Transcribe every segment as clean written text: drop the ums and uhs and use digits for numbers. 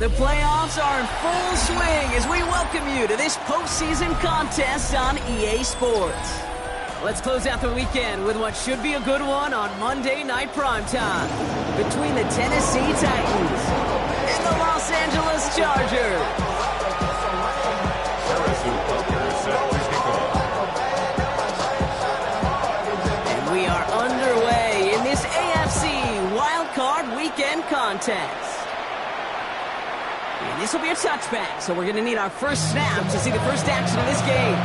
The playoffs are in full swing as we welcome you to this postseason contest on EA Sports. Let's close out the weekend with what should be a good one on Monday Night Primetime between the Tennessee Titans and the Los Angeles Chargers. And we are underway in this AFC Wildcard Weekend contest. And this will be a touchback, so we're going to need our first snap to see the first action of this game.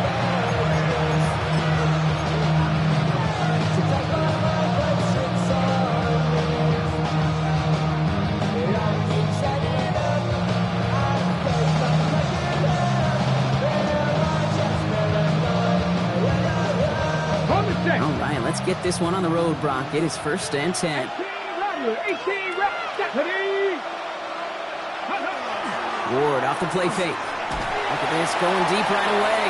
All right, let's get this one on the road, Brock. It is 1st and 10. Ward off the play fake. Look at this, going deep right away.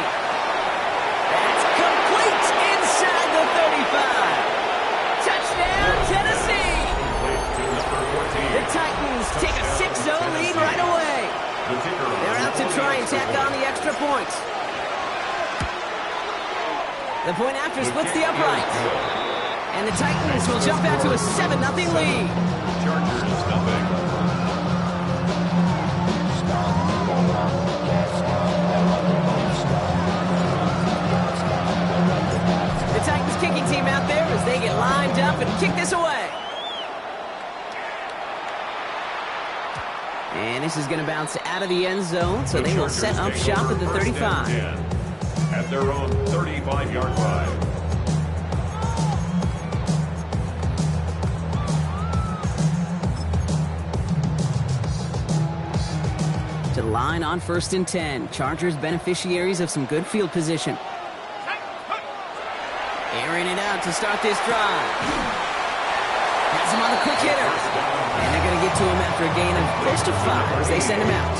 That's complete inside the 35. Touchdown, Tennessee. The Titans take a 6-0 lead right away. They're out to try and tack on the extra points. The point after splits the upright. And the Titans will jump out to a 7-0 lead. Chargers nothing. The Titans kicking team out there as they get lined up and kick this away. And this is going to bounce out of the end zone, so they will set up shop at the 35. At their own 35-yard line. To the line on 1st and 10. Chargers beneficiaries of some good field position. Airing it out to start this drive. Has him on the quick hitter. And they're going to get to him after a gain of close to 5 as they send him out.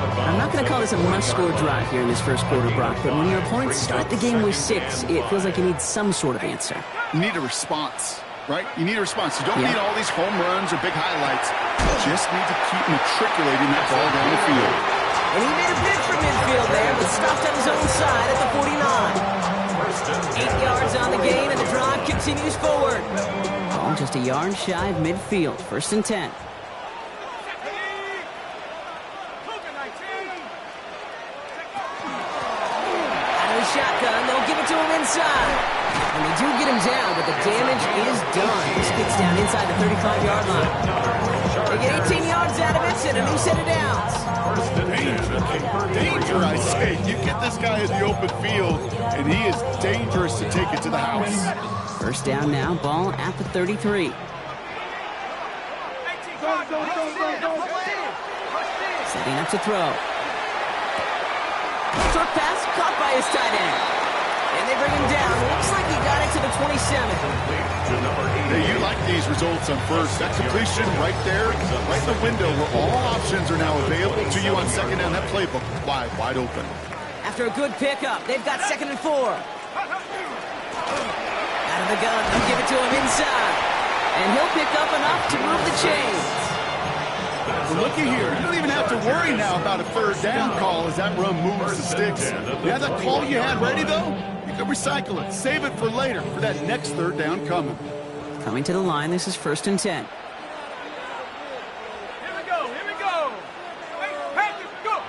I'm not going to call this a must-score drive here in this first quarter, Brock, but when your opponents start the game with 6, it feels like you need some sort of answer. You need a response, right? You need a response. You don't need all these home runs or big highlights. You just need to keep matriculating that ball down the field. And he made a bid for midfield there, but stopped on his own side at the 49. 8 yards on the gain, and the drive continues forward. Oh, just a yard shy of midfield. 1st and 10. Shotgun, they'll give it to him inside. And they do get him down, but the damage is done. This gets down inside the 35-yard line. They get 18 yards out of it and a new set of downs. Danger, I say. You get this guy in the open field, and he is dangerous to take it to the house. 1st down now, ball at the 33. Setting up to throw. Short pass caught by his tight end. And they bring him down. Looks like he got it to the 27. Hey, you like these results on 1st. That completion right there, right in the window where all options are now available to you on 2nd down. That playbook wide open. After a good pickup, they've got 2nd and 4. Out of the gun, they'll give it to him inside. And he'll pick up enough to move the chains. Well, looky here. You don't even have to worry now about a 3rd down call as that run moves the sticks. You have that call you had ready, though? You can recycle it. Save it for later, for that next 3rd down coming. Coming to the line, this is 1st and 10. Here we go. Go.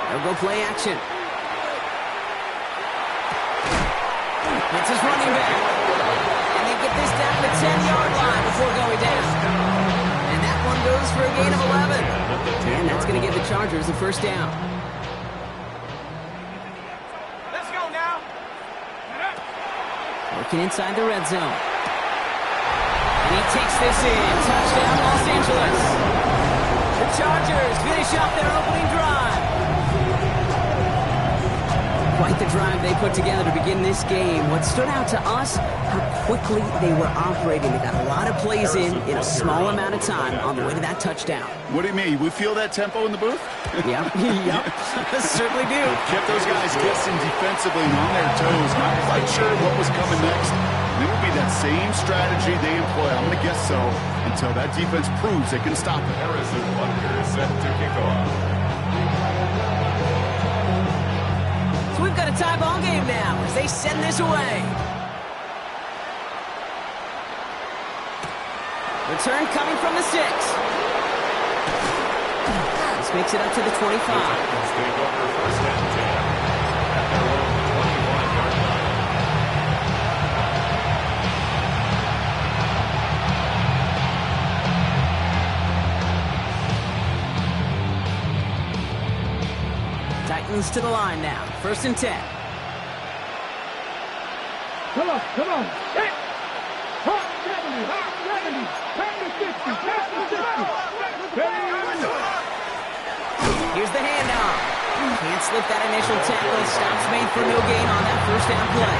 They'll go play action. It's his running back. And they get this down to the 10-yard line before going down. Goes for a gain of 11. And that's going to give the Chargers the 1st down. Let's go now. Working inside the red zone. And he takes this in. Touchdown, Los Angeles. The Chargers finish off their opening drive. Quite the drive they put together to begin this game. What stood out to us, how quickly they were operating. They got a lot of plays in a small amount of time on the way to that touchdown. What do you mean? We feel that tempo in the booth? Yep. Certainly do. Kept those guys guessing defensively and on their toes. Not quite sure what was coming next. And it will be that same strategy they employ, I'm going to guess so, until that defense proves they can stop it. Harrison Butker is set to kick off. So we've got a tie ball game now as they send this away. Return coming from the 6. This makes it up to the 25. Take over first and 10 at their own 25-yard line. Titans to the line now. First and 10. Come on. Hit. Hot 70, hot 70. Pass to 50, pass to 50. Here's the handoff. Can't slip that initial tackle. Stops made for no gain on that first down play.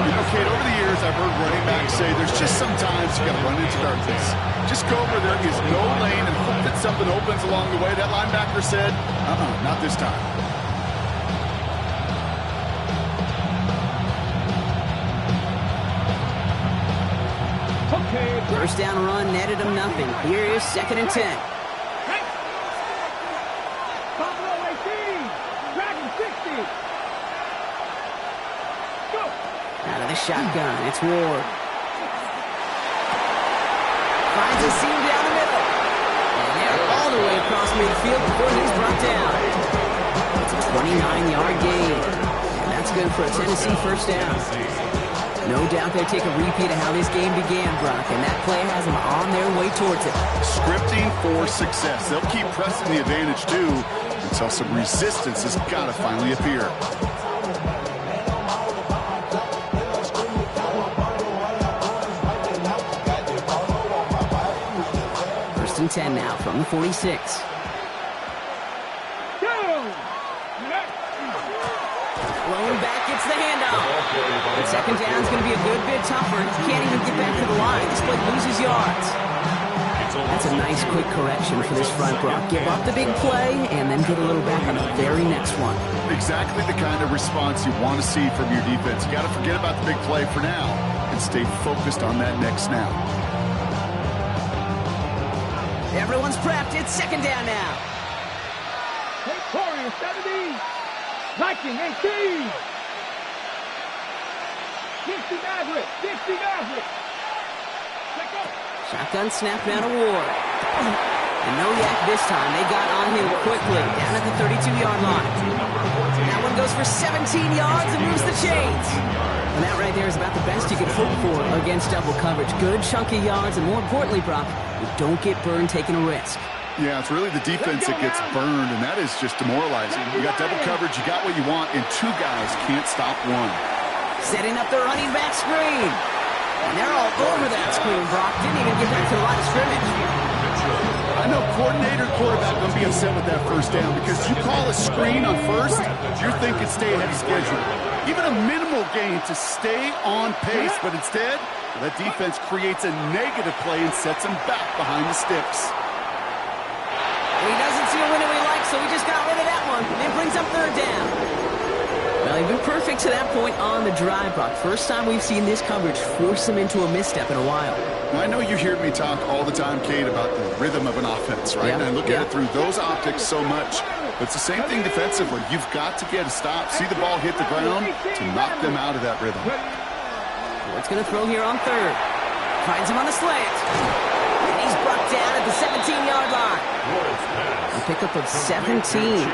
You know, Kate, over the years, I've heard running backs say there's just sometimes you got to run into darkness. Just go where there is no lane and hope that something opens along the way. That linebacker said, not this time. First down run netted him nothing. Here is second and 10. Out of the shotgun, it's Ward. Finds a seam down the middle. And they're all the way across midfield before he's brought down. It's a 29-yard gain. And that's good for a Tennessee first down. No doubt they'll take a repeat of how this game began, Brock, and that play has them on their way towards it. Scripting for success. They'll keep pressing the advantage, too, until some resistance has got to finally appear. First and 10 now from the 46. Blowing back, gets the handoff. And second down is going to be a good bit tougher. Can't even get back to the line. This play loses yards. That's a nice quick correction for this front, Brock. Give up the big play and then get a little back on the very next one. Exactly the kind of response you want to see from your defense. You got to forget about the big play for now and stay focused on that next snap. Everyone's prepped. It's second down now. Hey, Corey, 70. Viking, 18. 60 Maverick. Shotgun snap now to Ward. And no yak this time. They got on him quickly down at the 32-yard line. That one goes for 17 yards and moves the chains. And that right there is about the best you can hope for against double coverage. Good chunky yards, and more importantly, Brock, you don't get burned taking a risk. Yeah, it's really the defense that gets burned, and that is just demoralizing. You got double coverage, you got what you want, and two guys can't stop one. Setting up the running back screen. And they're all over that screen, Brock. Didn't even get back to the line of scrimmage. I know coordinator and quarterback going to be upset with that first down because you call a screen on first, you're thinking stay ahead of schedule. Even a minimal gain to stay on pace, but instead, that defense creates a negative play and sets him back behind the sticks. He doesn't see a winner we like, so he just got rid of that one. And it brings up third down. Well, he's been perfect to that point on the drive, Brock. First time we've seen this coverage force him into a misstep in a while. Now, I know you hear me talk all the time, Kate, about the rhythm of an offense, right? And I look at it through those optics so much. But it's the same thing defensively. You've got to get a stop, see the ball hit the ground to knock them out of that rhythm. Ward's going to throw here on third. Finds him on the slant. And he's brought down at the 17-yard line. A pickup of 17.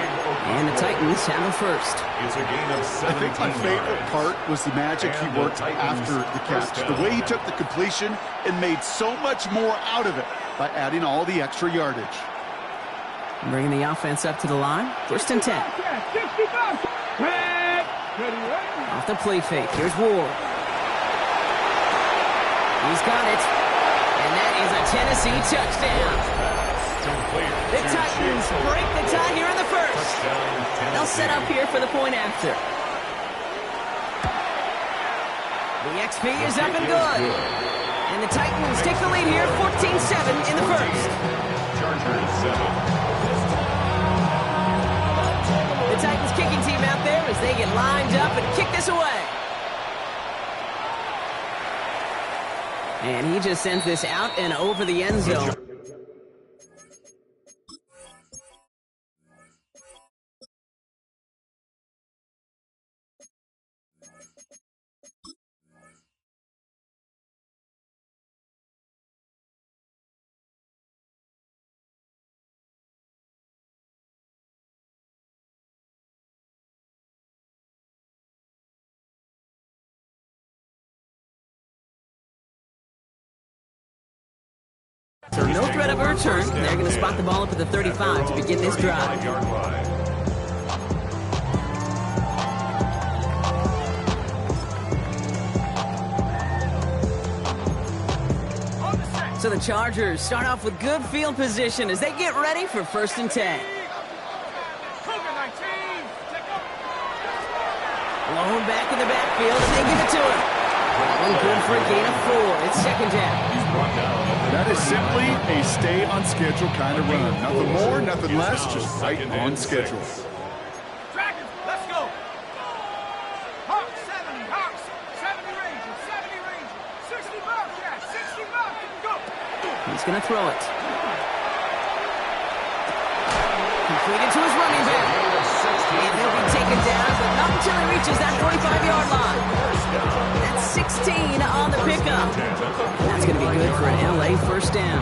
And the Titans handle first. It's a gain of 17. I think my favorite part was the magic he worked after the catch. The way he took the completion and made so much more out of it by adding all the extra yardage. Bringing the offense up to the line. First and 10. Off the play fake. Here's Ward. He's got it. And that is a Tennessee touchdown. The Titans break the tie here in the first. They'll set up here for the point after. The XP is up and good. And the Titans take the lead here, 14-7 in the first. The Titans kicking team out there as they get lined up and kick this away. And he just sends this out and over the end zone. So no threat of a return. They're going to spot the ball up at the 35 to begin this drive. So the Chargers start off with good field position as they get ready for 1st and 10. Blown back in the backfield, and they give it to him. Probably good for a gain of 4. It's 2nd down. That is simply a stay-on-schedule kind of run. Nothing more, nothing less, just right on schedule. Dragons, let's go. Hawks, 70, Hawks, 70 Rangers, 60 Bobcats, 60 Bobcats, go. He's going to throw it. Completed to his running back. And he'll be taken down, but not until he reaches that 45-yard line. That's 16 on the pickup. That's going to be good for an LA 1st down.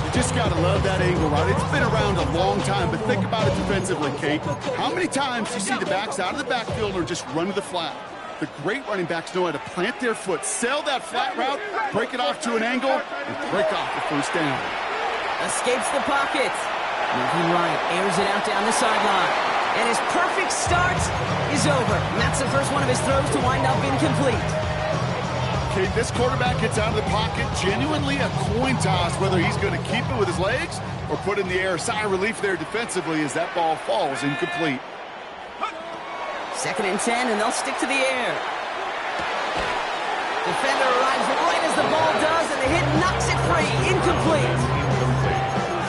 You just got to love that angle, right? It's been around a long time, but think about it defensively, Kate. How many times do you see the backs out of the backfield or just run to the flat? The great running backs know how to plant their foot, sail that flat route, break it off to an angle, and break off the 1st down. Escapes the pocket. Moving right, airs it out down the sideline. And his perfect start is over. And that's the first one of his throws to wind up incomplete. Okay, this quarterback gets out of the pocket, genuinely a coin toss, whether he's going to keep it with his legs or put in the air. Sigh of relief there defensively as that ball falls incomplete. 2nd and 10, and they'll stick to the air. Defender arrives right as the ball does, and the hit knocks it free. Incomplete.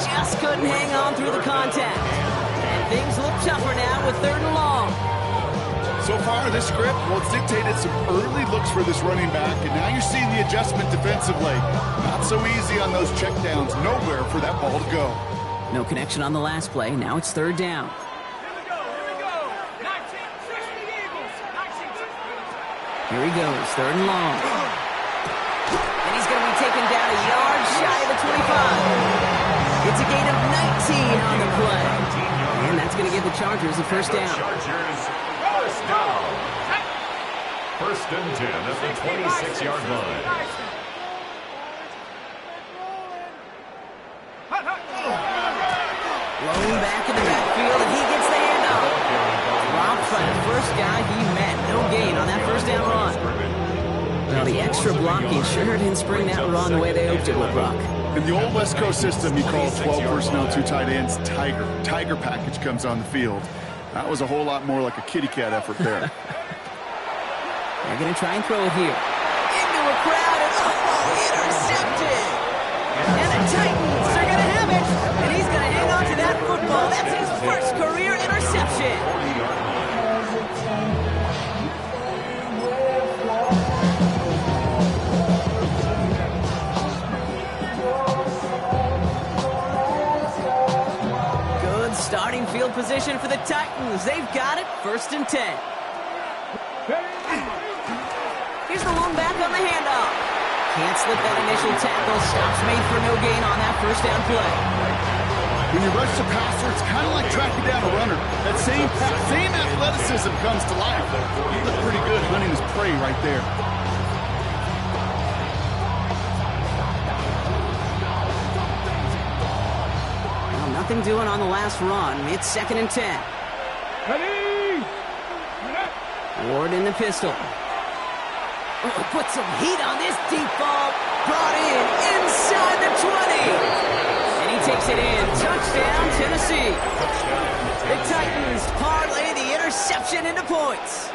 Just couldn't hang on through the contact. And things look tougher now with 3rd and long. So far, this script, well, it's dictated some early looks for this running back, and now you're seeing the adjustment defensively. Not so easy on those checkdowns. Nowhere for that ball to go. No connection on the last play. Now it's 3rd down. Here he goes, 3rd and long. And he's going to be taken down a yard shy of the 25. It's a gain of 19 on the play. And that's going to give the Chargers a 1st down. Chargers, 1st down. 1st and 10 at the 26-yard line. Blown back in the backfield, and he gets the handoff. Dropped by the first guy he met. No gain on that 1st down run. Well, the extra blocking sure didn't spring that run the way they hoped it would, Brock. In the old West Coast system, you call 12 personnel, 2 tight ends, Tiger. Tiger package comes on the field. That was a whole lot more like a kitty cat effort there. They're going to try and throw it here. Into a crowd, and intercepted! And the Titans are going to have it, and he's going to hang on to that football. That's his 1st career interception. Starting field position for the Titans. They've got it. 1st and 10. Here's the lone back on the handoff. Can't slip that initial tackle. Stops made for no gain on that 1st down play. When you rush the passer, it's kind of like tracking down a runner. That same athleticism comes to life. He looked pretty good hunting his prey right there. Nothing doing on the last run. It's 2nd and 10. Ready? Ward in the pistol. Oh, put some heat on this deep ball. Brought in inside the 20. And he takes it in. Touchdown, Tennessee. The Titans parlay the interception into points.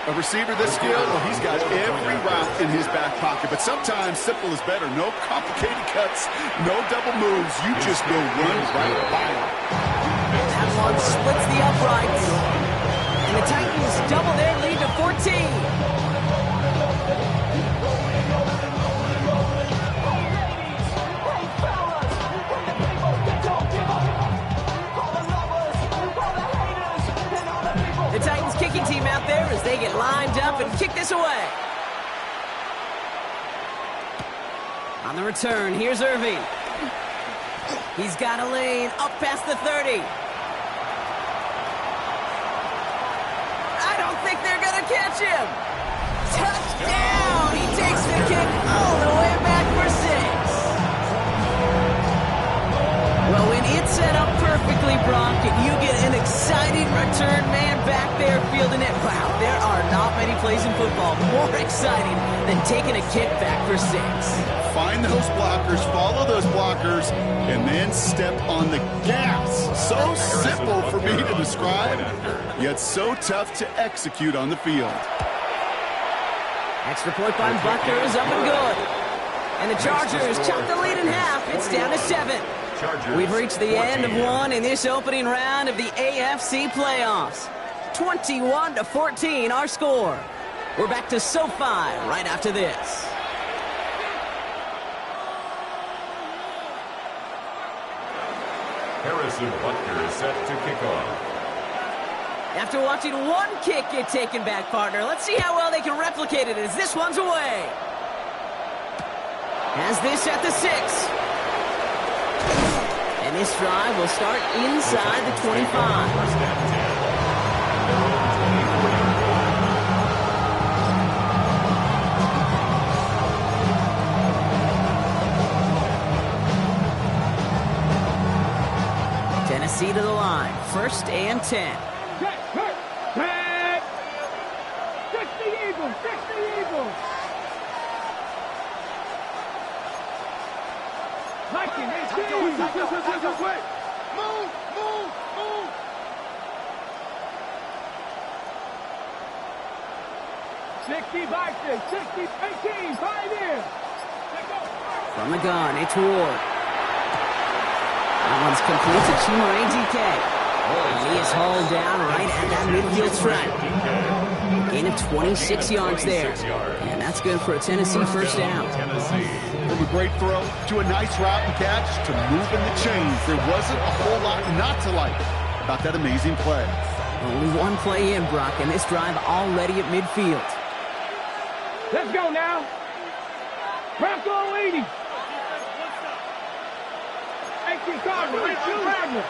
A receiver this skilled, well, he's got every route in his back pocket. But sometimes simple is better. No complicated cuts, no double moves. You just go run right by him. That one splits the uprights. And the Titans double their lead to 14. this away. On the return, here's Irving. He's got a lane up past the 30. I don't think they're going to catch him. Touchdown! He takes the kick all the way back for 6. Well, when it's set up perfectly, Brock, and you get an exciting return man back there fielding it, wow, there are not many plays in football more exciting than taking a kick back for 6. Find those blockers, follow those blockers, and then step on the gas. So simple for me to describe, yet so tough to execute on the field. Extra point by Buckner is up and good. And the Chargers chop the lead in half. It's down to 7. We've reached the end of one in this opening round of the AFC playoffs. 21-14 our score. We're back to SoFi right after this. Harrison Butker is set to kick off. After watching one kick get taken back, partner, let's see how well they can replicate it as this one's away. Has this at the 6. And this drive will start inside the 25. First and 10. Tennessee to the line. 1st and 10. Tag! 60 Eagles! 60 Eagles! Viking, they see you! Move! 60 Vikings! 60, 18, 5 in! From the gun, it's Ward. That one's complete to Chimere DK. He is hauled down right at that midfield stripe. Gain of 26 yards there. And that's good for a Tennessee first down. From a great throw to a nice route and catch to moving the chains. There wasn't a whole lot not to like about that amazing play. Only one play in, Brock, and this drive already at midfield. Let's go now. Bronco 80. 18 Cardinal. 18 Cardinal.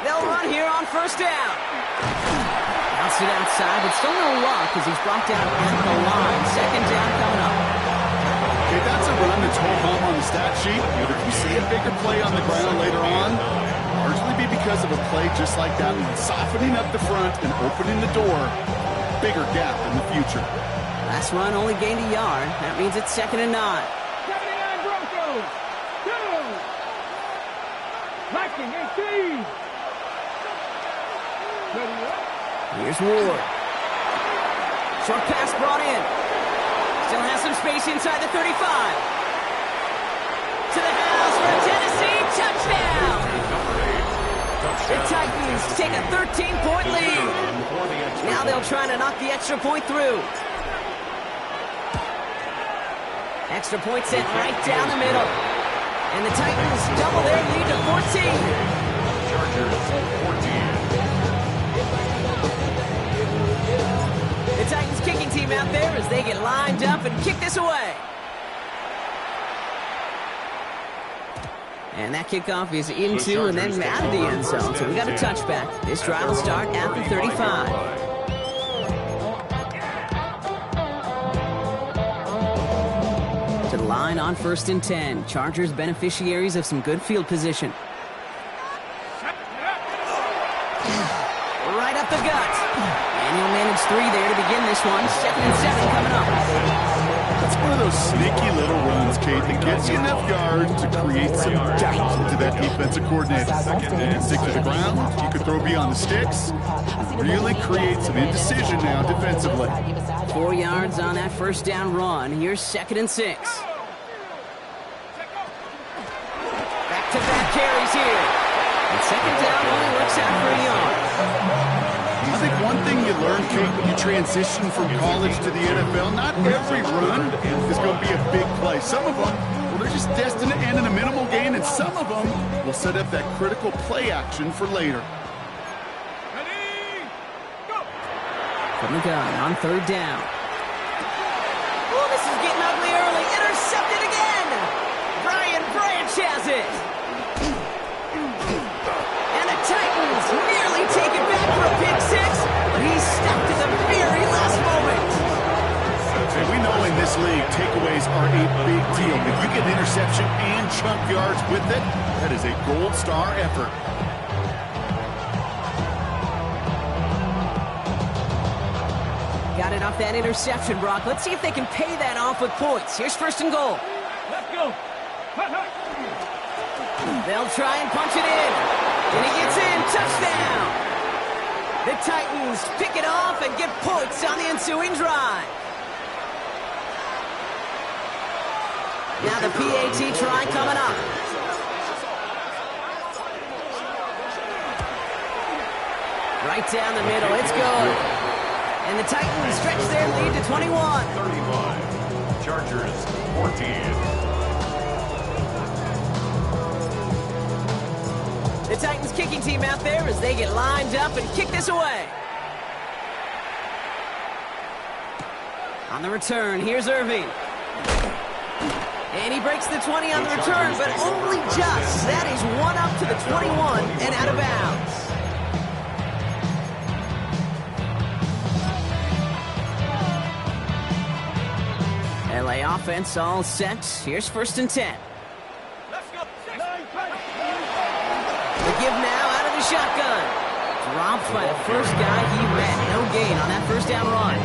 They'll run here on first down. Bounced it outside, but still no luck as he's brought down at the line. 2nd down coming up. Okay, that's a run that's home home on the stat sheet. But if you see a bigger play on the ground later on, largely be because of a play just like that one, softening up the front and opening the door. Bigger gap in the future. Last run only gained a yard. That means it's 2nd and 9. 79 Broncos. 2. Viking 18. Here's Ward. Short pass brought in. Still has some space inside the 35. To the house for a Tennessee touchdown. The Titans take a 13-point lead. Now they'll try to knock the extra point through. Extra point sent right down the middle. And the Titans double their lead to 14. Chargers 14. The Titans kicking team out there as they get lined up and kick this away. And that kickoff is into and then out of the end zone. So we got a touchback. This drive will start at the 35. To the line on 1st and 10. Chargers beneficiaries of some good field position. Right up the gut. And he'll manage 3 there to begin this one. 2nd and 7 coming up. That's one of those sneaky little runs, Kate, that gets you enough yards to create some doubt into that defensive coordinator. You can stick to the ground, you can throw beyond the sticks, really create some indecision now defensively. 4 yards on that first down run. Here's 2nd and 6. Back-to-back carries here. And 2nd down only works out for a yard. I think one thing you learn, Kate, when you transition from college to the NFL, not every run is going to be a big play. Some of them, well, they're just destined to end in a minimal gain, and some of them will set up that critical play action for later. Ready, go! From the gun on third down. Oh, this is getting ugly early. Intercepted again. Brian Branch has it. And the Titans nearly take it back for a pick six, but he's stopped at the very last moment. And we know in this league, takeaways are a big deal. If you get an interception and chunk yards with it, that is a gold star effort. Got it off that interception, Brock. Let's see if they can pay that off with points. Here's first and goal. Let's go. They'll try and punch it in. And he gets in. Touchdown. The Titans pick it off and get points on the ensuing drive. Now the PAT try coming up. Right down the middle. It's good. And the Titans stretch their lead to 21. 35. Chargers 14. The Titans kicking team out there as they get lined up and kick this away. On the return, here's Irving. And he breaks the 20 on the return, but only just. That is one up to the 21 and out of bounds. LA offense all set. Here's first and 10. Let's go. The give now out of the shotgun. Dropped by the first guy he met. No gain on that first down run.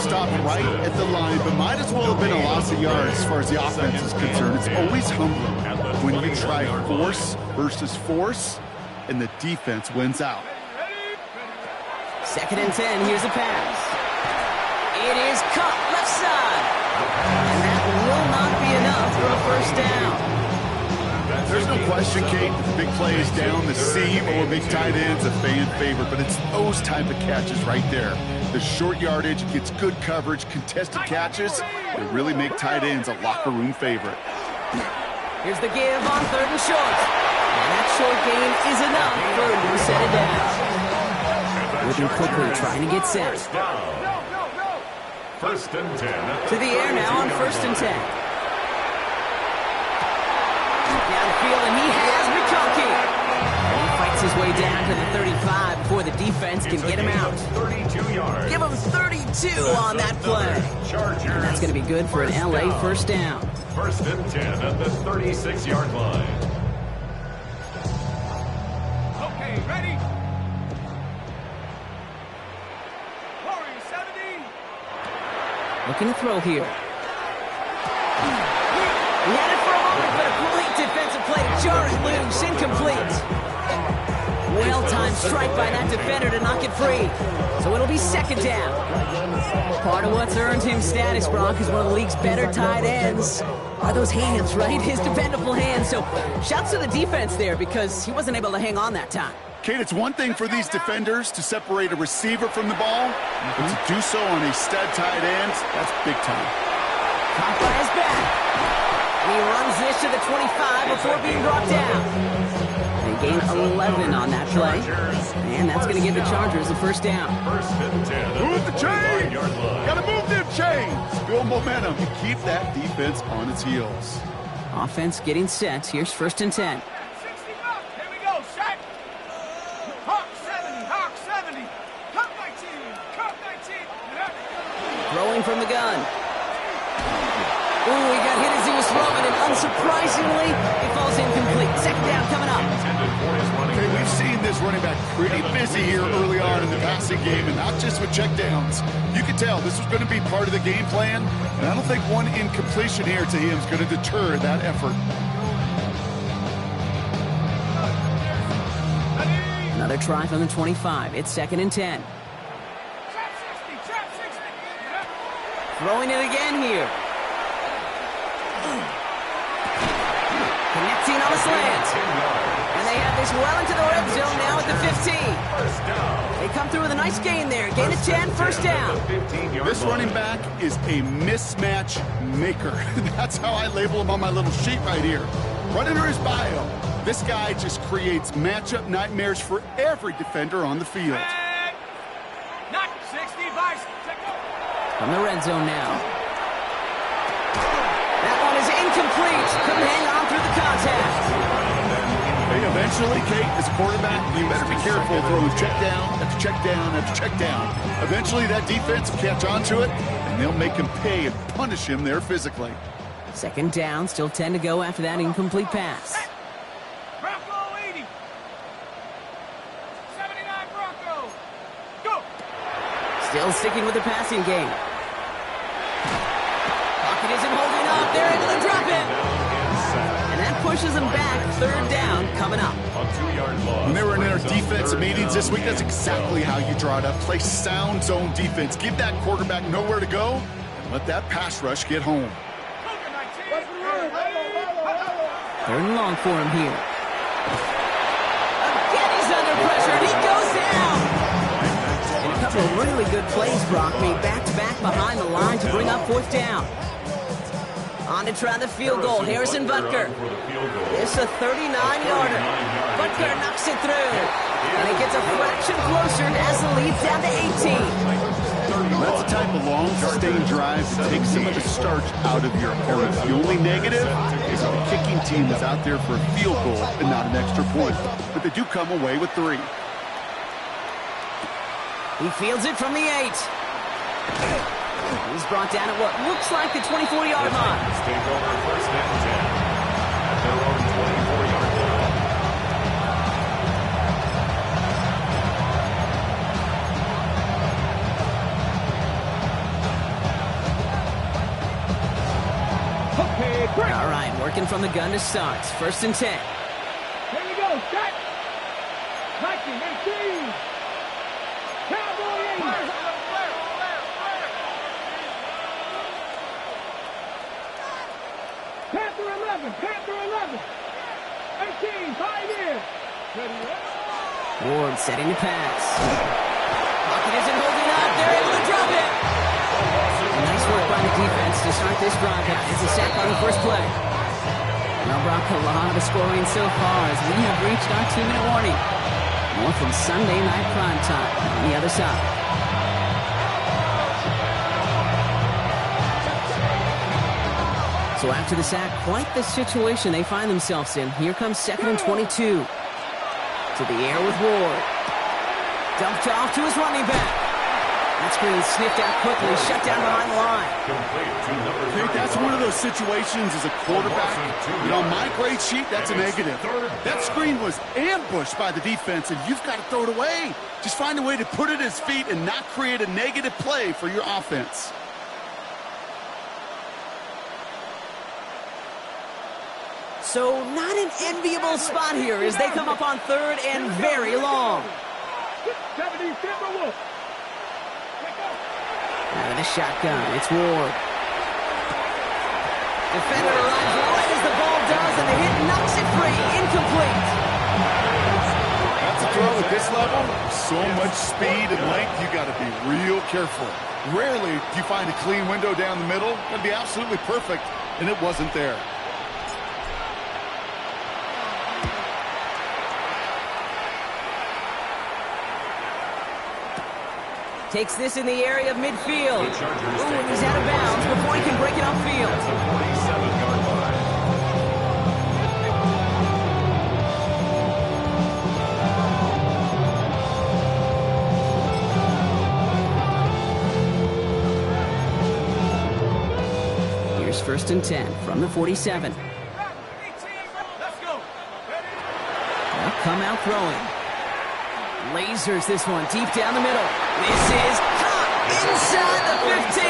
Stopped right at the line, but might as well have been a loss of yards as far as the offense is concerned. It's always humbling when you try force versus force, and the defense wins out. Second and 10. Here's a pass. It is caught left side. And that will not be enough for a first down. There's no question, Kate, the big play is down the seam or big tight ends, a fan favorite, but it's those type of catches right there. The short yardage gets good coverage, contested catches, they really make tight ends a locker room favorite. Here's the give on third and short. And that short gain is enough for a new set of downs. Moving quickly, trying to get set. First and 10. To the air now on first and 10. Downfield, and he has McConkey. And he fights his way down to the 35 before the defense can get him out. 32 yards. Give him 32 on that play. And that's going to be good for an LA first down. First and 10 at the 36-yard line. Okay, ready? Warriors 70. Looking to throw here. He had it for a moment, but a great defensive play to jar it loose. Incomplete. Well-timed strike by that defender to knock it free. So it'll be second down. Part of what's earned him status, Brock, is one of the league's better tight ends. Are those hands, right? His dependable hands. So shouts to the defense there because he wasn't able to hang on that time. Kate, it's one thing for these defenders to separate a receiver from the ball, but to do so on a stud tight end, that's big time. Caught by his back. And he runs this to the 25 before being brought down. They gain 11 on that play. And that's going to give the Chargers a first down. First and 10. Move the chains! Gotta move them chains! Build momentum and keep that defense on its heels. Offense getting set. Here's first and 10. 60 bucks. Here we go. Shaq. Hawk 70. Hawk 70. Cut 19. Cut 19. Throwing from the gun. Ooh, he got hit as he was throwing, and unsurprisingly, it falls incomplete. Second down coming up. Okay, we've seen this running back pretty busy here early on in the passing game, and not just with checkdowns. You can tell this was going to be part of the game plan, and I don't think one incompletion here to him is going to deter that effort. Another try from the 25. It's second and 10. Trap 60. Trap 60. Throwing it again here. Connecting on a slant. And they have this well into the red zone now at the 15. They come through with a nice gain there. Gain of 10, first down. This running back is a mismatch maker. That's how I label him on my little sheet right here. Right under his bio, this guy just creates matchup nightmares for every defender on the field. Not 6. From the red zone now. That one is incomplete. Couldn't hang on through the contact. Hey, eventually, Kate, as a quarterback, you better be careful throwing check down after check down after check down. Eventually, that defense will catch on to it, and they'll make him pay and punish him there physically. Second down, still 10 to go after that incomplete pass. Bronco 80. 79 Bronco. Go. Still sticking with the passing game. Pocket isn't holding up. They're able to drop it. And that pushes them back. Third down coming up. When they were in their defensive meetings this week, that's exactly how you draw it up. Play sound zone defense. Give that quarterback nowhere to go, and let that pass rush get home. Third and long for him here. Again, he's under pressure, and he goes down. And a couple of really good plays, Brock, made back-to-back behind the line to bring up fourth down. On to try the field goal, Harrison Butker. It's a 39-yarder. Butker knocks it through. And it gets a fraction closer as the lead's down to 18. That's the type of long, sustained drive that takes some of the starch out of your opponent. The only negative is that the kicking team is out there for a field goal and not an extra point. But they do come away with 3. He fields it from the 8. He's brought down at what looks like the 24-yard line. Take over first and 10 at their own 24-yard line. All right, working from the gun to start. First and 10. Here we go, set. Viking 18. Cowboy 80. Panther 11. Panther 11. 18. Pioneer. Ward setting the pass. Pocket isn't holding up. They're able to drop it. Nice work by the defense to start this drive. It's a sack on the first play. Now, Brock, a lot of scoring so far as we have reached our 2-minute warning. More from Sunday Night Prime Time on the other side. So after the sack, quite the situation they find themselves in. Here comes 2nd and 22. To the air with Ward. Dumped off to his running back. That screen sniffed out quickly, shut down behind the line. Kate, that's one of those situations as a quarterback. On my grade sheet, that's a negative. That screen was ambushed by the defense, and you've got to throw it away. Just find a way to put it at his feet and not create a negative play for your offense. So not an enviable spot here as they come up on 3rd and very long. 70 Timberwolf. Out of the shotgun, it's Ward. Defender arrives right as the ball does, and the hit knocks it free. Incomplete. That's a throw at this level. So much speed and length, you got to be real careful. Rarely do you find a clean window down the middle. That'd be absolutely perfect, and it wasn't there. Takes this in the area of midfield. Ooh, and he's out of bounds before he can break it upfield. That's a 47-yard line. Here's 1st and 10 from the 47. Let's go. They'll come out throwing. Lasers this one deep down the middle. This is caught inside the 15.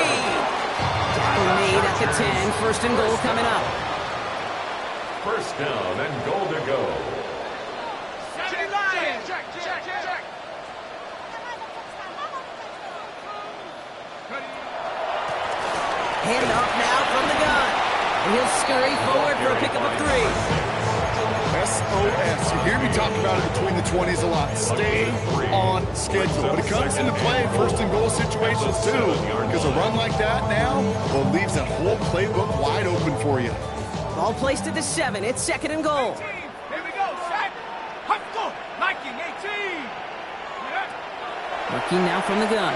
Tackle made at the 10. 1st and goal coming up. First down and goal to go. Check. Hand off now from the gun. And he'll scurry forward for a pickup of 3. SOS. You hear me talk about it between the 20s a lot. Stay on schedule. But it comes into play in 1st and goal situations too. Because a run like that now, well, leaves that whole playbook wide open for you. Ball placed at the 7. It's 2nd and goal. Here we go. Set. Hot go. Viking 18. Working now from the gun.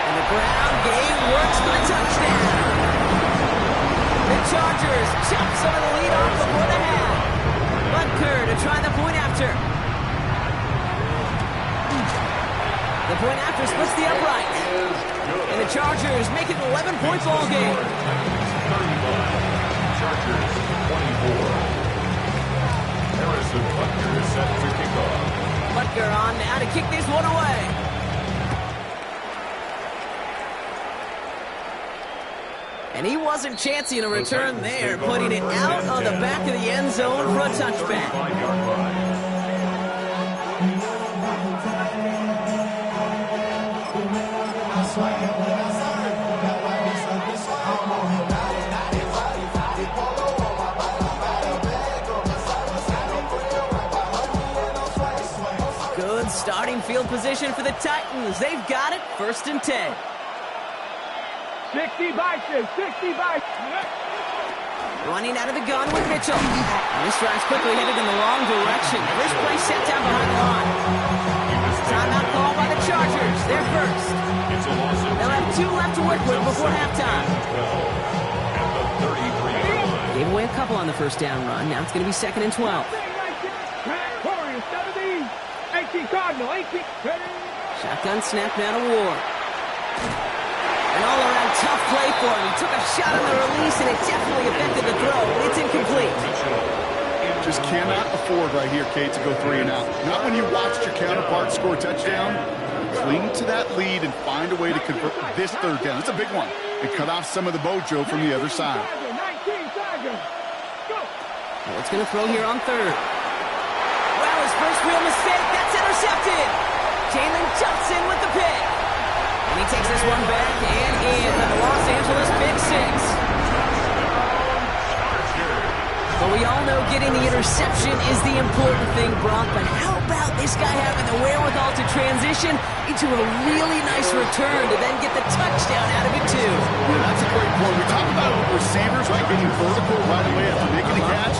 And the ground game works for the touchdown. The Chargers chop some of the lead off before the half. Butker to try the point after. The point after splits the upright. And the Chargers make it an 11-point ball game. 35. Chargers 24. Harrison Butker is set to kick off. Butker on now to kick this one away. And he wasn't chancing a return there, putting it out on the back of the end zone for a touchback. 35-yard line. Good starting field position for the Titans. They've got it, 1st and 10. 60 Bison, 60 Bison. Running out of the gun with Mitchell. And this drive's quickly headed in the wrong direction. First play set down behind the line. Timeout called by the Chargers. They're first. They'll have 2 left to work with before halftime. Gave away a couple on the first down run. Now it's going to be 2nd and 12. 18 Cardinal, 18. Shotgun snap now to Ward. An all-around tough play for him. He took a shot on the release, and it definitely affected the throw. It's incomplete. Just cannot afford right here, Kate, to go 3 and out. Not when you watched your counterpart score a touchdown. Cling to that lead and find a way to convert this 3rd down. It's a big one. And cut off some of the mojo from the other side. Ward's going to throw here on 3rd. Well, his first real mistake. That's intercepted. Jalen Johnson with the pick. And he takes this one back and in for the Los Angeles Big 6. But we all know getting the interception is the important thing, Brock. But how about this guy having the wherewithal to transition into a really nice return to then get the touchdown out of it, too? Yeah, that's a great point. We talk about receivers, right, getting vertical right away after making a catch.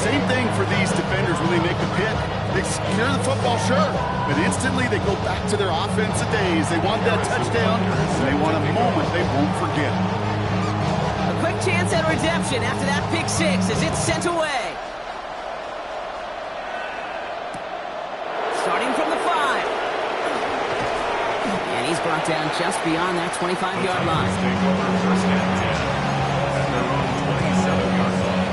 Same thing for these defenders when they make the pick. They secure the football, sure, but instantly they go back to their offensive days. They want that touchdown, and they want a moment they won't forget. A quick chance at redemption after that pick 6 as it's sent away. Starting from the 5. And he's brought down just beyond that 25-yard line. Take over 1st and 10 at their own 27-yard line.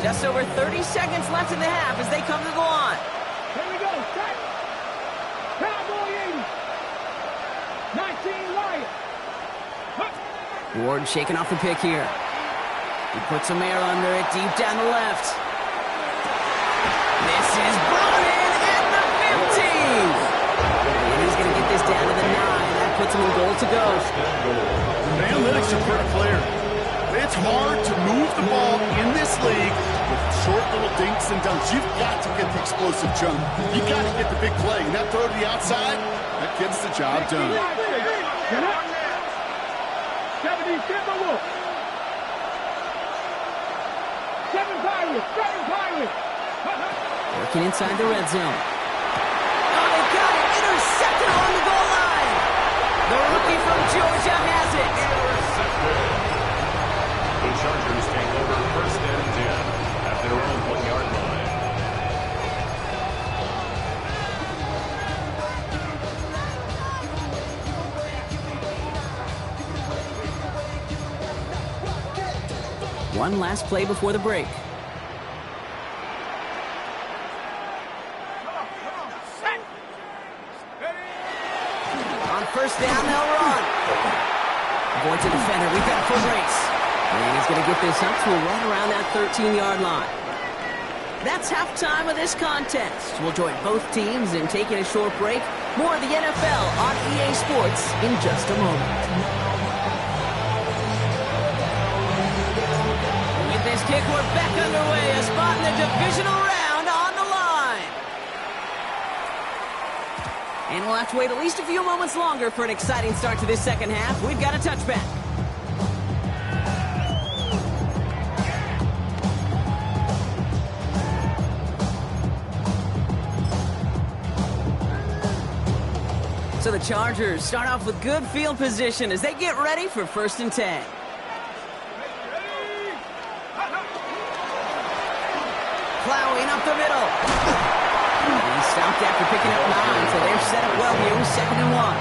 Just over 30 seconds left in the half as they come to the line. Here we go, set. Cowboy 80. 19 Lions. Ward shaking off the pick here. He puts some air under it deep down the left. This is brought in at the 15. And he's going to get this down to the 9. That puts him in goal to go. The analytics are pretty clear. It's hard to move the ball in this league with short little dinks and dunks. You've got to get the explosive jump. You've got to get the big play. And that throw to the outside, that gets the job done. 70 Timberwolves. 7 Pirates. 7 Pirates. Working inside the red zone. Oh, they got it. Intercepted on the goal line. The rookie from Georgia has it. Intercepted. The Chargers take over 1st and 10 at their own 1-yard line. One last play before the break. On 1st down, they'll run. Avoids a defender. We've got a full brace. And he's going to get this up to right around that 13-yard line. That's halftime of this contest. We'll join both teams in taking a short break. More of the NFL on EA Sports in just a moment. With this kick, we're back underway. A spot in the divisional round on the line. And we'll have to wait at least a few moments longer for an exciting start to this second half. We've got a touchback. So the Chargers start off with good field position as they get ready for 1st and 10. Plowing up the middle. He stopped after picking up 9, so they're set up well here with 2nd and 1.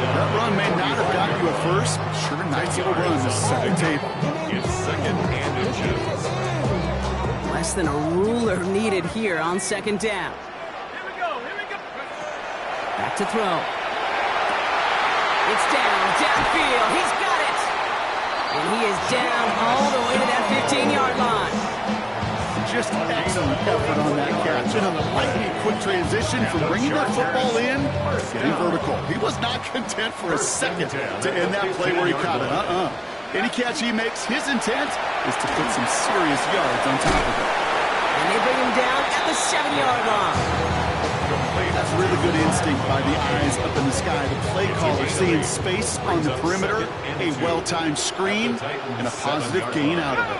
That run may not have got you a first, but sure, nice little run to set the table. It's 2nd and inches. Less than a ruler needed here on 2nd down. Here we go. Back to throw. It's downfield. He's got it. And he is down all the way to that 15-yard line. Just excellent effort on that catch. And a lightning quick transition from bringing that football in, getting vertical. He was not content for a second to end that play where he caught it. Any catch he makes, his intent is to put some serious yards on top of it. And they bring him down at the 7-yard line. That's really good instinct by the eyes up in the sky. The play caller seeing space on the perimeter, a well-timed screen, and a positive gain out of it.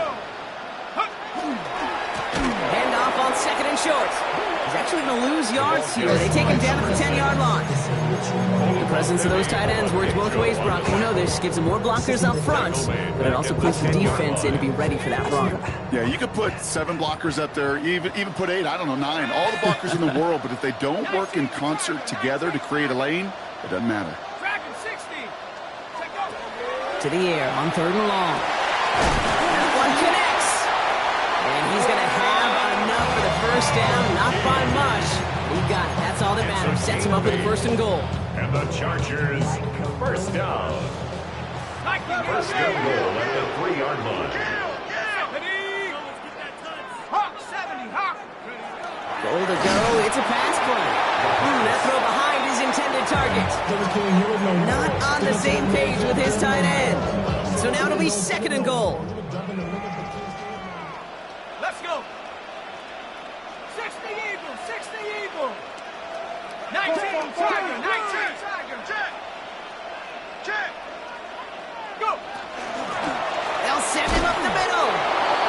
Handoff on 2nd and short. He's actually going to lose yards here. They take him down at the 10-yard line. The presence of those tight ends works both ways, Brock. You know this gives them more blockers up front, but it also puts the defense in to be ready for that run. Yeah, you could put 7 blockers up there, even put 8, I don't know, 9. All the blockers in the world, but if they don't work in concert together to create a lane, it doesn't matter. Dragon 60. To the air on 3rd and long. That one connects. And he's going to have enough for the 1st down, not by much. He got it. That's all that matters. Sets him up with a 1st and goal. And the Chargers, 1st down. 1st and goal at the 3-yard line. Hawk 70, Hawk. Goal to go. It's a pass play. That throw behind his intended target. Not on the same page with his tight end. So now it'll be 2nd and goal. Let's go. 60 Eagle, 60 Eagle. 19 Tiger, 19 Tiger. Check. Go. They'll send him up the middle.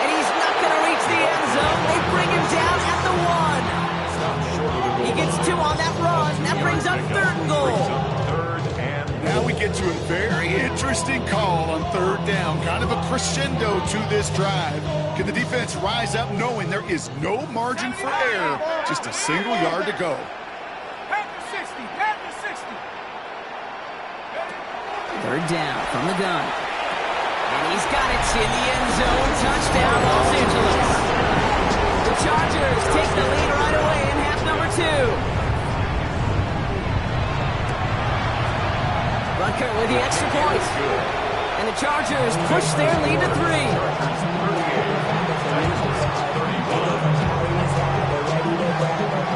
And he's not going to reach the end zone. They bring him down at the 1. He gets 2 on that run. That brings up 3rd and goal. Now we get to a very interesting call on 3rd down. Kind of a crescendo to this drive. Can the defense rise up knowing there is no margin for error? Just a single yard to go. Panther 60, Panther 60. 3rd down from the gun. And he's got it in the end zone. Touchdown, Los Angeles. The Chargers take the lead right away in half number 2. Butker with the extra point. And the Chargers push their lead to 3.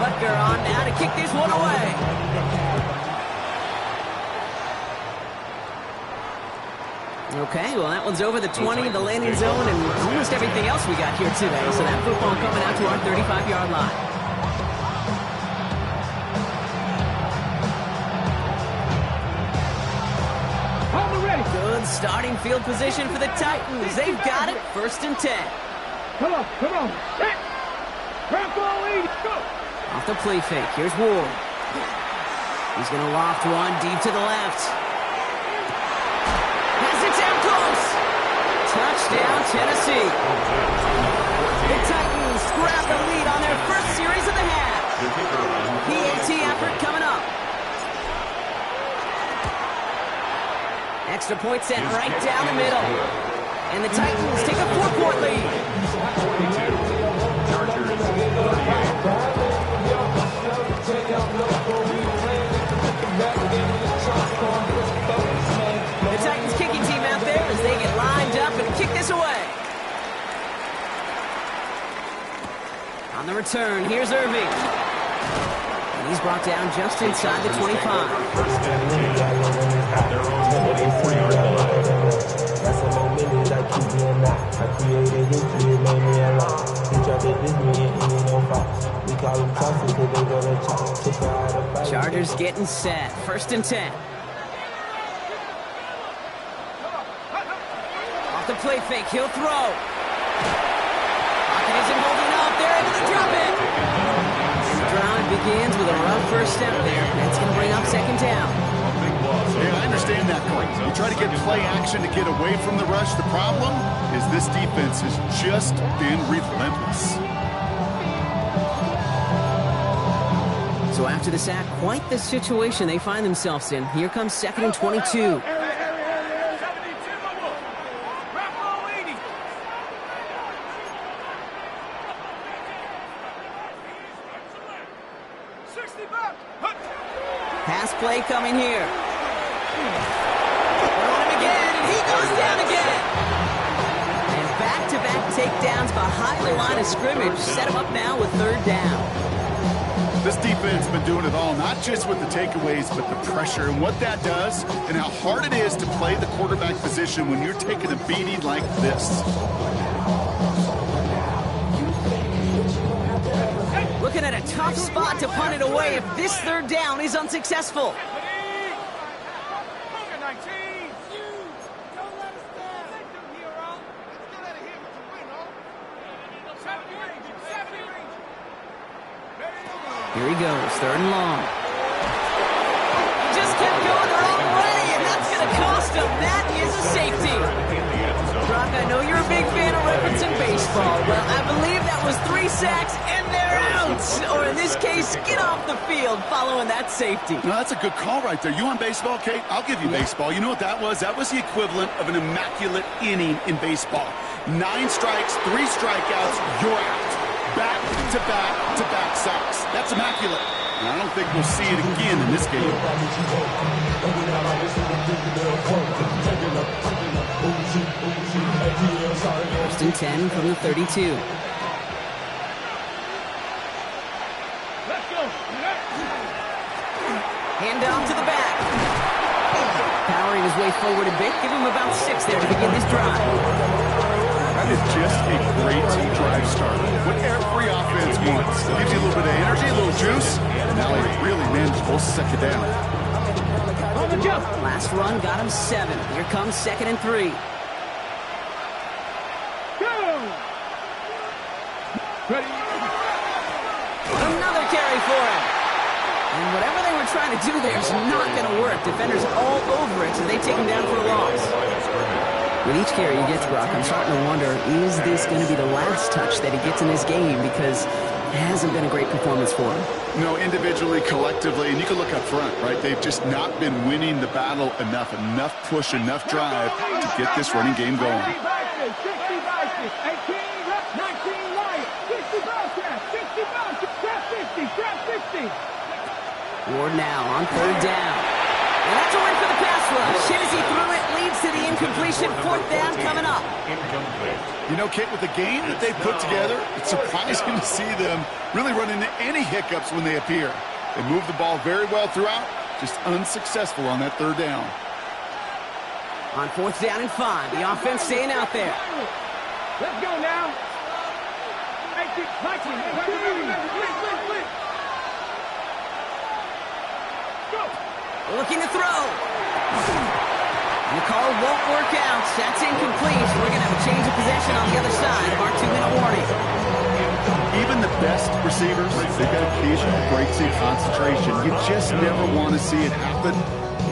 Butker on now to kick this one away. Okay, well, that one's over the 20, the landing zone, and almost everything else we got here today. So that football coming out to our 35-yard line. Good starting field position for the Titans. They've got it. 1st and 10. Come on. Grab ball lead. Go. Off the play fake. Here's Ward. He's going to loft one deep to the left. Has it down close. Touchdown, Tennessee. The Titans grab the lead on their first series of the half. PAT effort coming up. Extra point sent right down the middle. And the Titans take a 4-point lead. The Titans kicking team out there as they get lined up and kick this away. On the return, here's Irving. And he's brought down just inside the 25. 1st and 10 at their own 24-yard line. That's a moment that keep me in that. I created history, it made me a lot. He tried to diss me and he ain't no fox. We call him toxic because they go to chop. Took her out of fight. Chargers getting set. 1st and 10. Off the play fake, he'll throw. Pocket isn't holding up. They're able to drop it. The drive begins with a No first step there. That's going to bring up second down. Yeah, I understand that, Cole. You try to get play action to get away from the rush. The problem is this defense has just been relentless. So after the sack, quite the situation they find themselves in. Here comes second and 22. Pass play coming here. On him again, and he goes down again. And back-to-back takedowns behind the line of scrimmage. Set him up now with third down. This defense has been doing it all, not just with the takeaways, but the pressure and what that does and how hard it is to play the quarterback position when you're taking a beating like this. Looking at a tough spot to punt it away if this third down is unsuccessful. Here he goes, third and long. Just kept going the wrong way, and that's going to cost him. That is a safety. Brock, I know you're a big fan of referencing baseball. Well, I believe that was 3 sacks, and they're out. Or in this case, get off the field following that safety. No, that's a good call right there. You on baseball, Kate? I'll give you baseball. You know what that was? That was the equivalent of an immaculate inning in baseball. 9 strikes, 3 strikeouts, you're out. Back-to-back-to-back sacks. That's immaculate. And I don't think we'll see it again in this game. First and 10 from the 32. Hand off to the back. Powering his way forward a bit. Give him about 6 there to begin this drive. That is just a great drive starter. What every offense wants. Gives you a little bit of energy, a little juice, and now a really manageable second down. Last run got him 7. Here comes second and 3. Another carry for him. And whatever they were trying to do there is not going to work. Defenders all over it, so they take him down for a loss. With each carry he gets, Brock, I'm starting to wonder, is this going to be the last touch that he gets in this game? Because it hasn't been a great performance for him. No, individually, collectively, and you can look up front, right? They've just not been winning the battle enough push, enough drive to get this running game going. Ward now on third down. And that's a win for the pass rush. Hit as he threw it, leads to the incompletion. Fourth down coming up. You know, Kate, with the game that they've put together, it's surprising to see them really run into any hiccups when they appear. They move the ball very well throughout, just unsuccessful on that third down. On fourth down and 5, the offense staying out there. Let's go now. Looking to throw. And the call won't work out. That's incomplete. We're going to have a change of possession on the other side of our 2-minute warning. Even the best receivers, they've got occasional breaks in concentration. You just never want to see it happen.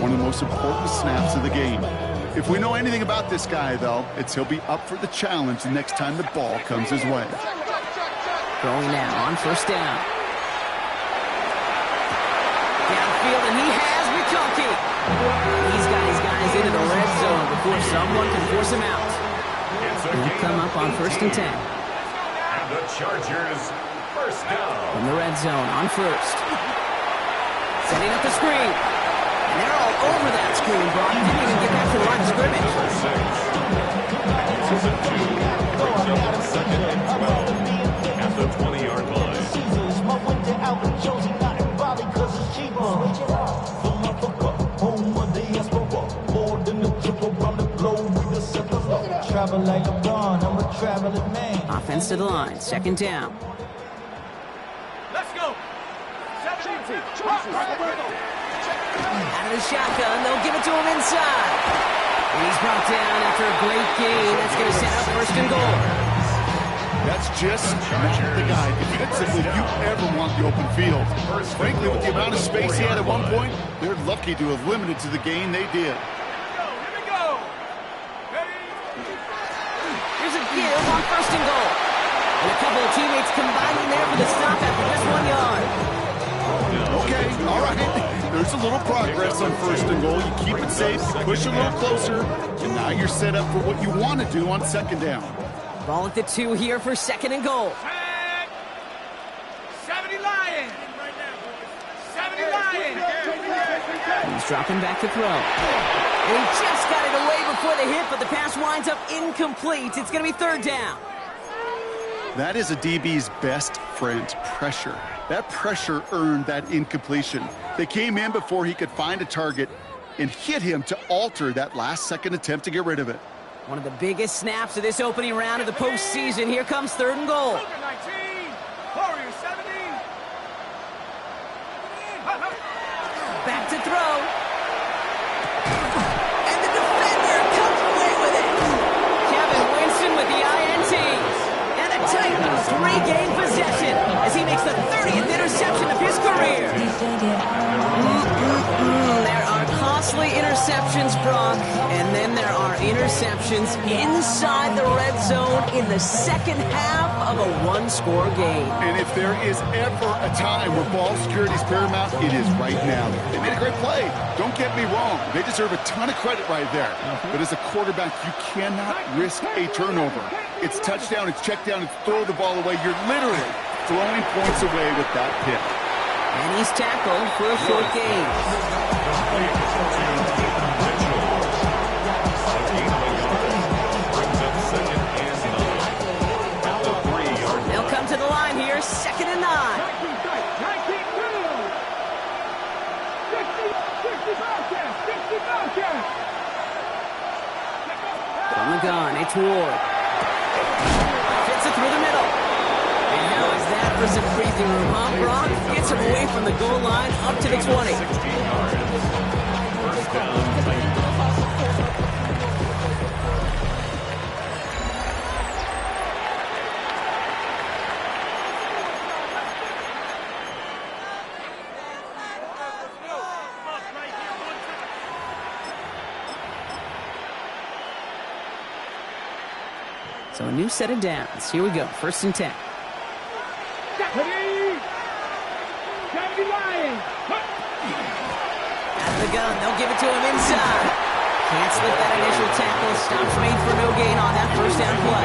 One of the most important snaps of the game. If we know anything about this guy, though, it's he'll be up for the challenge the next time the ball comes his way. Throwing now on first down. Downfield, and he has McConkey. He's got his guys into the red zone before someone can force him out. He'll come up on first and 10. And the Chargers, first down. From the red zone on first. Setting up the screen. And they're all over that screen, Brock. Didn't even get back to the line of scrimmage. Second and 12 at the 20-yard line. Offense to the line, second down. Let's go. Out of the shotgun, they'll give it to him inside. And he's brought down after a great gain. That's going to set up first and goal. That's just not the guy defensively you ever want the open field. Frankly, with the amount of space he had at one point, they're lucky to have limited to the gain they did. Here we go. Ready? Here's a give on 1st and goal. And a couple of teammates combining there for the stop after just 1 yard. Okay, all right. There's a little progress on 1st and goal. You keep it safe, you push a little closer, and now you're set up for what you want to do on 2nd down. Ball at the 2 here for 2nd and goal. Tag. 70 Lions. 70 Lions. He's dropping back to throw. And he just got it away before the hit, but the pass winds up incomplete. It's going to be 3rd down. That is a DB's best friend, pressure. That pressure earned that incompletion. They came in before he could find a target and hit him to alter that last-second attempt to get rid of it. One of the biggest snaps of this opening round of the postseason. Here comes 3rd and goal. 19. Warriors 70. Back to throw. And the defender comes away with it. Kevin Winston with the INT. And the Titans regain possession as he makes the 30th interception of his career. There are costly interceptions, Brock, and then there are interceptions inside the red zone in the 2nd half of a 1-score game. And if there is ever a time where ball security is paramount, it is right now. They made a great play. Don't get me wrong. They deserve a ton of credit right there. But as a quarterback, you cannot risk a turnover. It's touchdown, it's check down, it's throw the ball away. You're literally throwing points away with that pick. And he's tackled for a short gain. They'll come to the line here, 2nd and 9. 60 From the gun, it's Ward. Fits it through the middle. And how is that for some breathing room, huh, Brock? Gets him away from the goal line up to the 20. 16 yards. 1st down, Titans. So a new set of downs. Here we go, 1st and 10. 70 Lions. Out of the gun, they'll give it to him inside. Can't slip that initial tackle. Stops made for no gain on that 1st down play.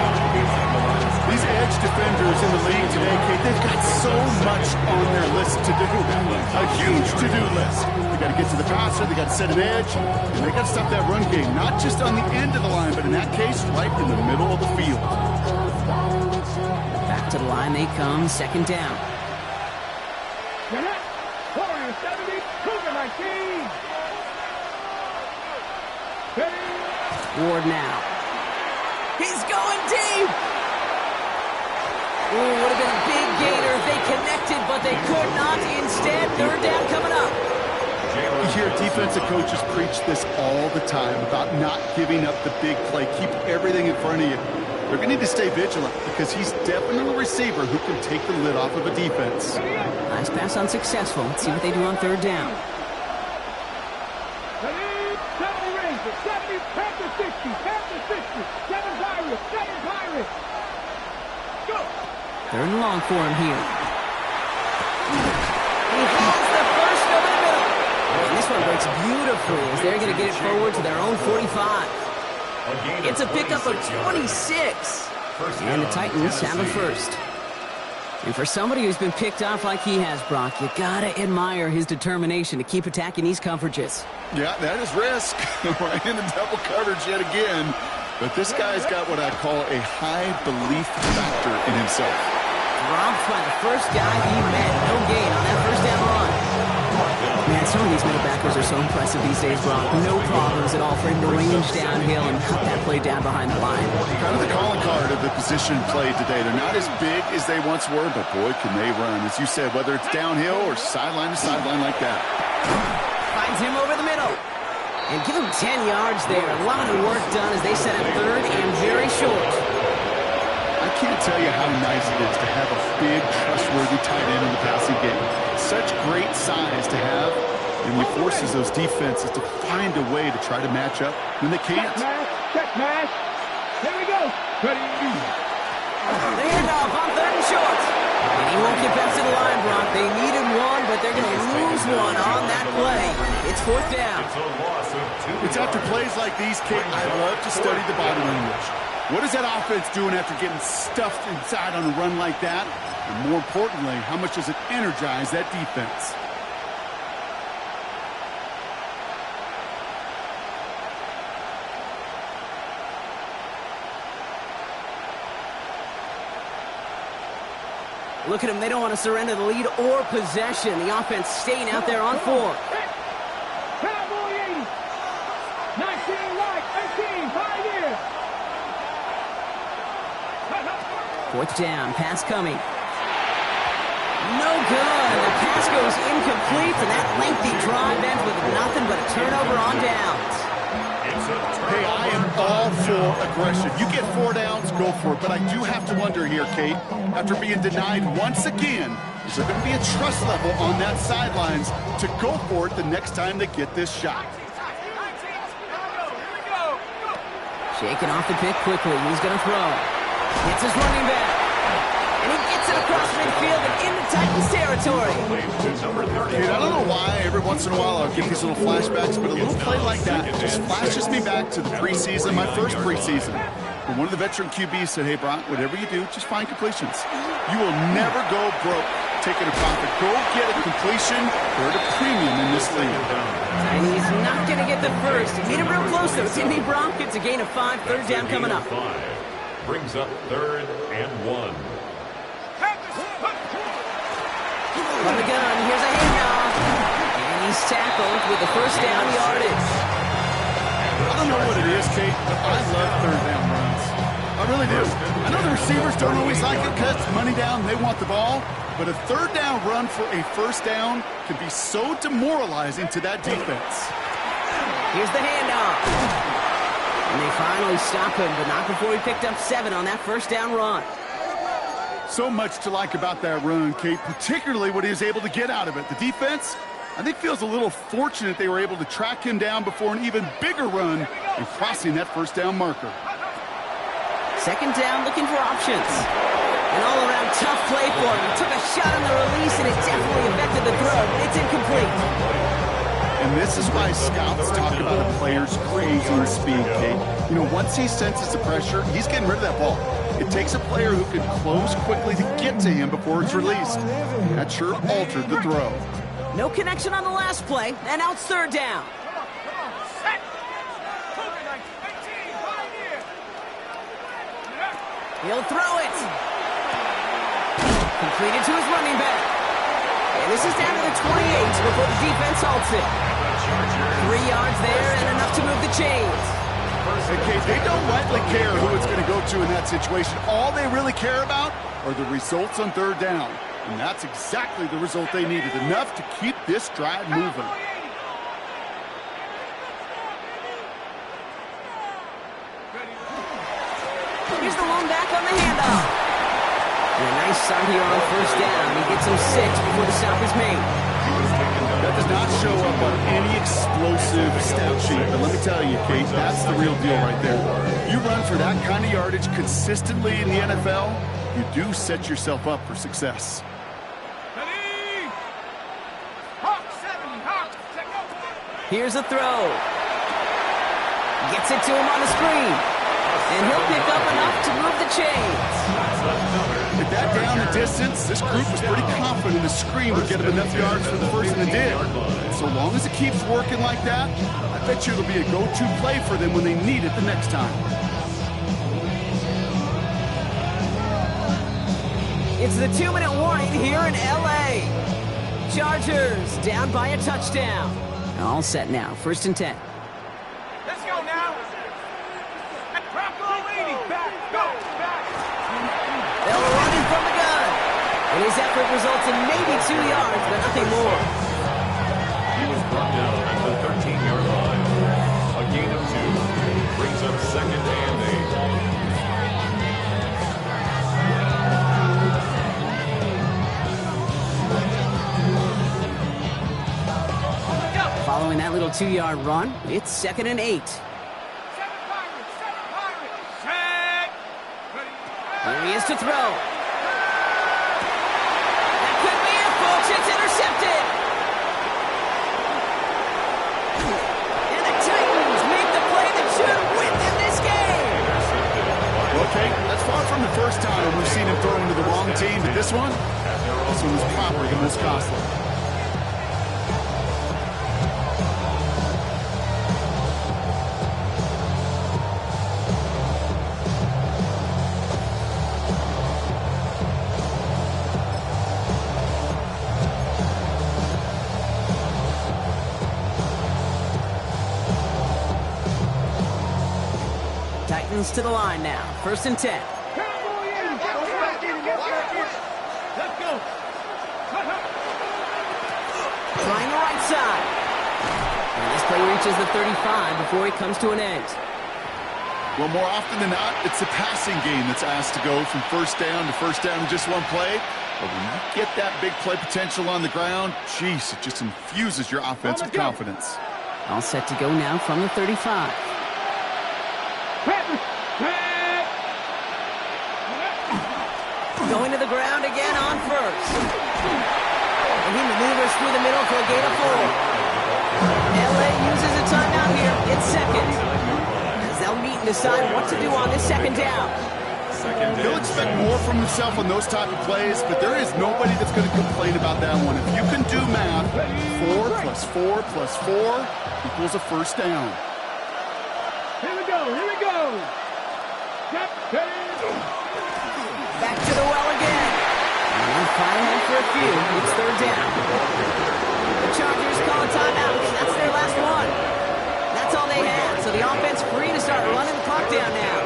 These edge defenders in the league today, Kate, they've got so much on their list to do. A huge to-do list. They got to get to the passer, they got to set an edge, and they got to stop that run game, not just on the end of the line, but in that case, right in the middle of the field. Back to the line they come, 2nd down. Warriors 70, Cougar 19. Ward now. He's going deep. Ooh, would have been a big gainer if they connected, but they could not. Instead, 3rd down coming up. You hear defensive coaches preach this all the time about not giving up the big play. Keep everything in front of you. They're going to need to stay vigilant because he's definitely a receiver who can take the lid off of a defense. Nice pass unsuccessful. Let's see what they do on 3rd down. 70 Rangers, 70 Panthers 60, Panthers 60, 7 Pirates, 7 Pirates. Go! 3rd and long for him here. He hauls the first over the middle. And this one breaks beautifully as they're going to get it forward to their own 45. It's a pickup of 26. And the Titans have a 1st. And for somebody who's been picked off like he has, Brock, you gotta admire his determination to keep attacking these coverages. Yeah, that is risk. Right in the double coverage yet again. But this guy's got what I call a high belief factor in himself. Dropped by the first guy he met. No gain on that 1st down run. Man, some of these middle backers are so impressive these days, Brock. No problems at all for him to range downhill and cut that play down behind the line. Kind of the calling card of the position played today. They're not as big as they once were, but boy, can they run. As you said, whether it's downhill or sideline to sideline like that. Finds him over the middle. And give him 10 yards there. A lot of work done as they set up 3rd and very short. I can't tell you how nice it is to have a big, trustworthy tight end in the passing game. Such great size to have, and he forces those defenses to find a way to try to match up when they can't. Check mash. Here we go. Ready. The handoff on 3rd and short. And he won't get back to the line, Brock. They needed one, but they're going to lose one on that play. It's 4th down. It's a loss of 2. It's after plays like these, Kate, I love to study the body language. What is that offense doing after getting stuffed inside on a run like that? And more importantly, how much does it energize that defense? Look at them. They don't want to surrender the lead or possession. The offense staying out there on 4. Cowboy 80. 19 right. 18. 5 years. 4th down. Pass coming. No good. The pass goes incomplete, and that lengthy drive ends with nothing but a turnover on downs. Hey, I am all for aggression. You get 4 downs, go for it. But I do have to wonder here, Kate, after being denied once again, is there going to be a trust level on that sidelines to go for it the next time they get this shot? Shaking off the pick quickly. He's going to throw. Hits his running back. And he gets it across midfield and into Titans territory. Kate, I don't know why every once in a while I'll get these little flashbacks, but a little play like that just flashes me back to the preseason, my first preseason. When one of the veteran QBs said, hey, Brock, whatever you do, just find completions. You will never go broke taking a profit. Go get a completion. They're at a premium in this league. And he's not going to get the first. He made it real close, though. Timmy Brock gets a gain of 5. 3rd down coming up. Brings up 3rd and 1. From the gun, here's a handoff. And he's tackled with the 1st down yardage. I don't know what it is, Kate, but I love 3rd down runs. I really do. I know the receivers don't always like it because it's money down and they want the ball, but a 3rd down run for a 1st down can be so demoralizing to that defense. Here's the handoff. And they finally stop him, but not before he picked up 7 on that 1st down run. So much to like about that run, Kate, particularly what he was able to get out of it. The defense, I think, feels a little fortunate they were able to track him down before an even bigger run and crossing that 1st down marker. 2nd down, looking for options. An all-around tough play for him. He took a shot on the release, and it definitely affected the throw. It's incomplete. And this is why scouts talk about a player's cruising speed, Kate. You know, once he senses the pressure, he's getting rid of that ball. It takes a player who can close quickly to get to him before it's released. That sure altered the throw. No connection on the last play, and now it's 3rd down. He'll throw it. Completed to his running back. And this is down to the 28 before the defense halts it. 3 yards there and enough to move the chains. Okay, they don't rightly care who it's going to go to in that situation. All they really care about are the results on 3rd down. And that's exactly the result they needed. Enough to keep this drive moving. Here's the lone back on the handoff. And a nice start here on 1st down. He gets him 6 before the stop is made. That does not show up on any explosive stat sheet. But let me tell you, Kate, that's the real deal right there. You run for that kind of yardage consistently in the NFL, you do set yourself up for success. Here's a throw. Gets it to him on the screen. And he'll pick up enough to move the chains. With that down the distance, this group was pretty confident the screen would get him enough yards for the first, and it did. So long as it keeps working like that, I bet you it'll be a go-to play for them when they need it the next time. It's the 2-minute warning here in L.A. Chargers down by a touchdown. All set now. 1st and 10. Let's go now. They'll run in from the gun. And his effort results in maybe 2 yards, but nothing more. He was brought down at the 13-yard line. A gain of 2 brings up 2nd and 8. following that little 2-yard run. It's 2nd and 8. Set Pirates, set. Here he is to throw. That could be it, folks. It's intercepted. And the Titans make the play that should win them this game. Okay, that's far from the first time we've seen him throw into the wrong team, but this one was probably the most costly. Titans to the line now. 1st and 10. Let's go. Trying the right side. And this play reaches the 35 before it comes to an end. Well, more often than not, it's the passing game that's asked to go from first down in just one play. But when you get that big play potential on the ground, geez, it just infuses your offense with confidence. All set to go now from the 35. Going to the ground again on 1st. And he maneuvers through the middle for a gain of 4. LA uses a timeout here. It's 2nd. As they'll meet and decide what to do on this 2nd down. He'll expect more from himself on those type of plays, but there is nobody that's going to complain about that one. If you can do math, 4 plus 4 plus 4 equals a first down. Here we go. Back to the well again. And firing after a few. It's 3rd down. The Chargers call a timeout. That's their last one. That's all they had. So the offense free to start running the clock down now.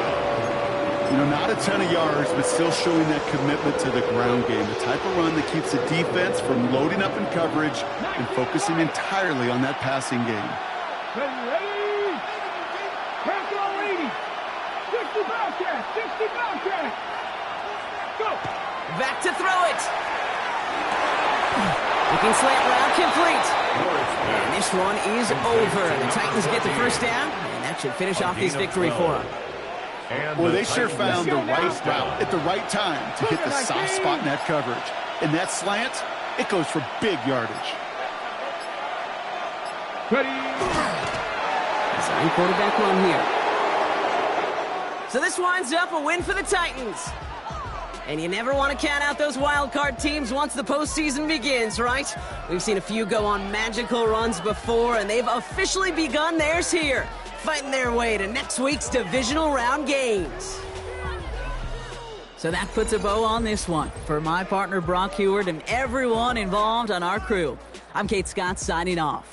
You know, not a ton of yards, but still showing that commitment to the ground game. The type of run that keeps the defense from loading up in coverage and focusing entirely on that passing game. Ready? Pass all 80. 60 Bobcat. Go. Back to throw it. Looking slant route complete. And this one is over. The Titans get the first down, and that should finish off this victory for them. Well, they sure found the right route at the right time to hit the soft spot in that coverage. And that slant, it goes for big yardage. Design quarterback run here. So this winds up a win for the Titans. And you never want to count out those wild card teams once the postseason begins, right? We've seen a few go on magical runs before, and they've officially begun theirs here, fighting their way to next week's divisional round games. So that puts a bow on this one. For my partner Brock Heward and everyone involved on our crew, I'm Kate Scott signing off.